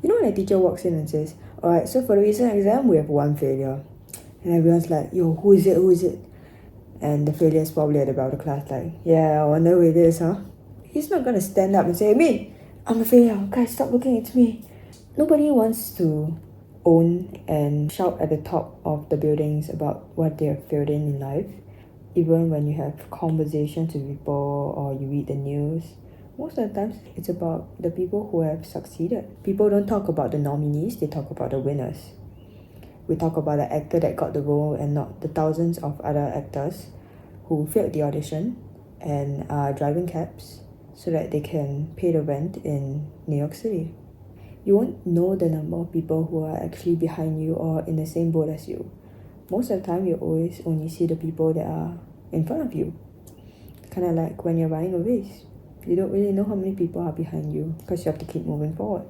You know when a teacher walks in and says, alright, so for the recent exam, we have one failure. And everyone's like, yo, who is it? Who is it? And the failure is probably at the back of the class, like, yeah, I wonder who it is, huh? He's not gonna stand up and say, me, I'm a failure. Guys, stop looking, it's me. Nobody wants to own and shout at the top of the buildings about what they have failed in life. Even when you have conversations with people or you read the news, most of the times it's about the people who have succeeded. People don't talk about the nominees, they talk about the winners. We talk about the actor that got the role and not the thousands of other actors who failed the audition and are driving cabs so that they can pay the rent in New York City. You won't know the number of people who are actually behind you or in the same boat as you. Most of the time, you always only see the people that are in front of you. Kind of like when you're running a race. You don't really know how many people are behind you because you have to keep moving forward.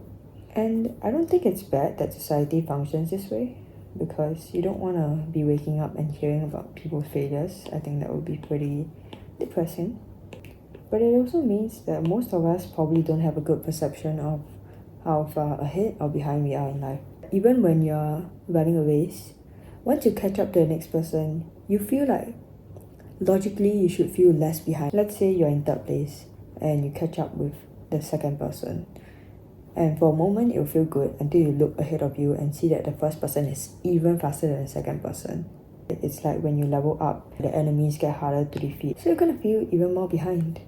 And I don't think it's bad that society functions this way because you don't want to be waking up and hearing about people's failures. I think that would be pretty depressing. But it also means that most of us probably don't have a good perception of how far ahead or behind we are in life. Even when you're running a race, once you catch up to the next person, you feel like logically you should feel less behind. Let's say you're in third place and you catch up with the second person. And for a moment, it'll feel good until you look ahead of you and see that the first person is even faster than the second person. It's like when you level up, the enemies get harder to defeat. So you're gonna feel even more behind.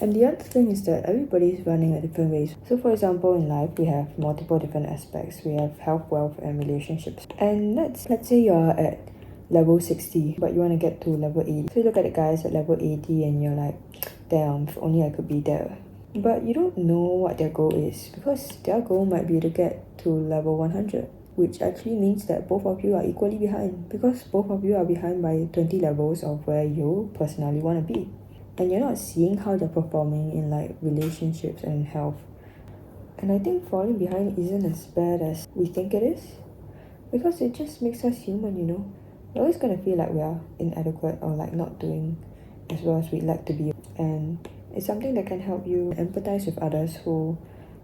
And the other thing is that everybody's running at different ways. So for example, in life, we have multiple different aspects. We have health, wealth, and relationships. And let's say you're at level 60, but you want to get to level 80. So you look at the guys at level 80 and you're like, damn, if only I could be there. But you don't know what their goal is because their goal might be to get to level 100, which actually means that both of you are equally behind because both of you are behind by 20 levels of where you personally want to be. And you're not seeing how they're performing in like relationships and health. And I think falling behind isn't as bad as we think it is because it just makes us human, you know. We're always gonna feel like we are inadequate or like not doing as well as we'd like to be. And it's something that can help you empathize with others who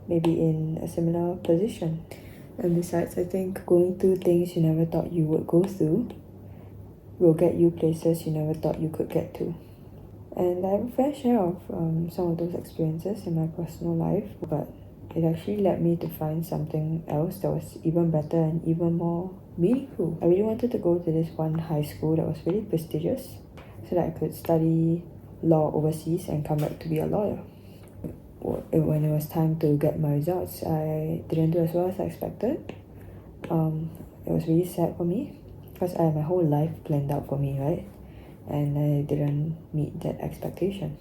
may be in a similar position. And besides, I think going through things you never thought you would go through will get you places you never thought you could get to. And I have a fair share of some of those experiences in my personal life, but it actually led me to find something else that was even better and even more meaningful. I really wanted to go to this one high school that was really prestigious so that I could study law overseas and come back to be a lawyer. When it was time to get my results, I didn't do as well as I expected. It was really sad for me because I had my whole life planned out for me, right? And I didn't meet that expectation.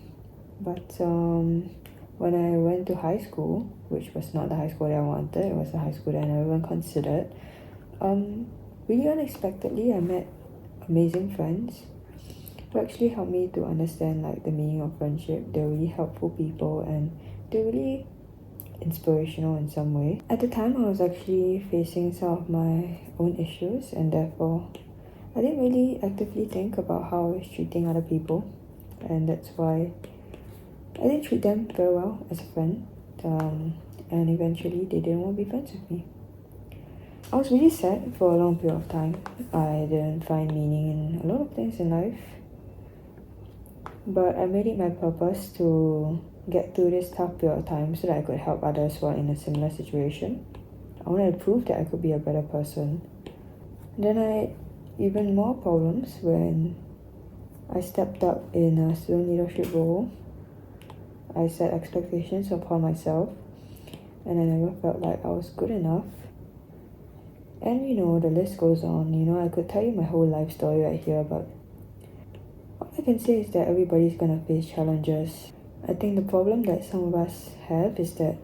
But when I went to high school, which was not the high school that I wanted, it was the high school that I never even considered, really unexpectedly I met amazing friends who actually helped me to understand like the meaning of friendship. They're really helpful people and they're really inspirational in some way. At the time I was actually facing some of my own issues and therefore I didn't really actively think about how I was treating other people, and that's why I didn't treat them very well as a friend, and eventually they didn't want to be friends with me. I was really sad for a long period of time. I didn't find meaning in a lot of things in life, but I made it my purpose to get through this tough period of time so that I could help others who are in a similar situation. I wanted to prove that I could be a better person. Then I had even more problems when I stepped up in a student leadership role. I set expectations upon myself and I never felt like I was good enough. And you know, the list goes on. You know, I could tell you my whole life story right here, but all I can say is that everybody's gonna face challenges. I think the problem that some of us have is that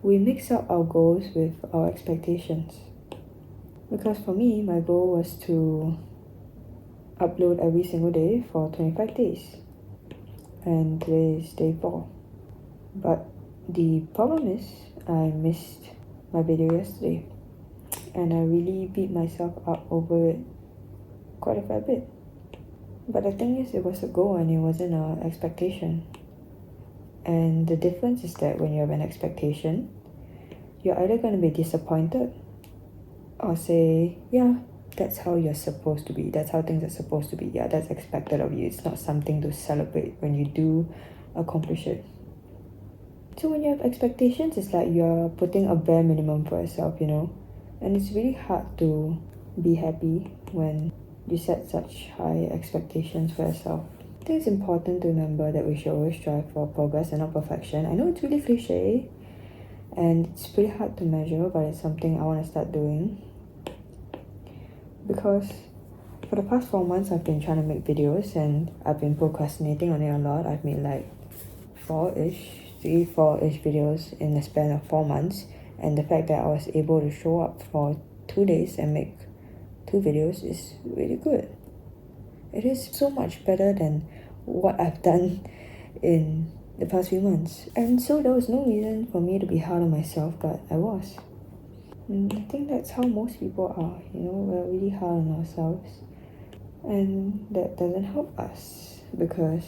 we mix up our goals with our expectations. Because for me, my goal was to upload every single day for 25 days. And today is day 4. But the problem is, I missed my video yesterday. And I really beat myself up over it quite a fair bit. But the thing is, it was a goal and it wasn't an expectation. And the difference is that when you have an expectation, you're either going to be disappointed or say, yeah, that's how you're supposed to be. That's how things are supposed to be. Yeah, that's expected of you. It's not something to celebrate when you do accomplish it. So when you have expectations, it's like you're putting a bare minimum for yourself, you know? And it's really hard to be happy when you set such high expectations for yourself. I think it's important to remember that we should always strive for progress and not perfection. I know it's really cliche and it's pretty hard to measure, but it's something I want to start doing. Because for the past 4 months, I've been trying to make videos and I've been procrastinating on it a lot. I've made like 4-ish videos in the span of 4 months. And the fact that I was able to show up for 2 days and make 2 videos is really good. It is so much better than what I've done in the past few months. And so there was no reason for me to be hard on myself, but I was. And I think that's how most people are, you know, we're really hard on ourselves. And that doesn't help us because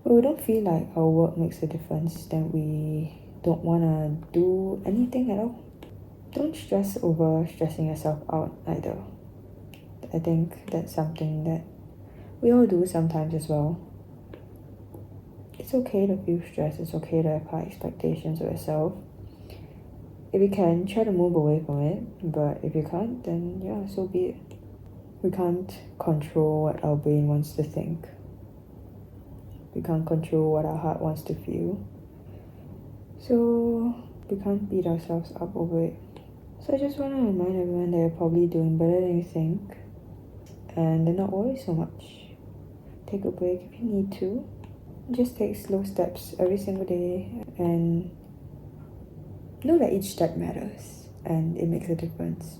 when we don't feel like our work makes a difference, then we don't want to do anything at all. Don't stress over stressing yourself out either. I think that's something that we all do sometimes as well. It's okay to feel stressed, it's okay to have high expectations of yourself. If you can, try to move away from it, but if you can't, then yeah, so be it. We can't control what our brain wants to think. We can't control what our heart wants to feel. So we can't beat ourselves up over it. So I just want to remind everyone that you're probably doing better than you think. And then not worry so much. Take a break if you need to. Just take slow steps every single day and know that each step matters and it makes a difference.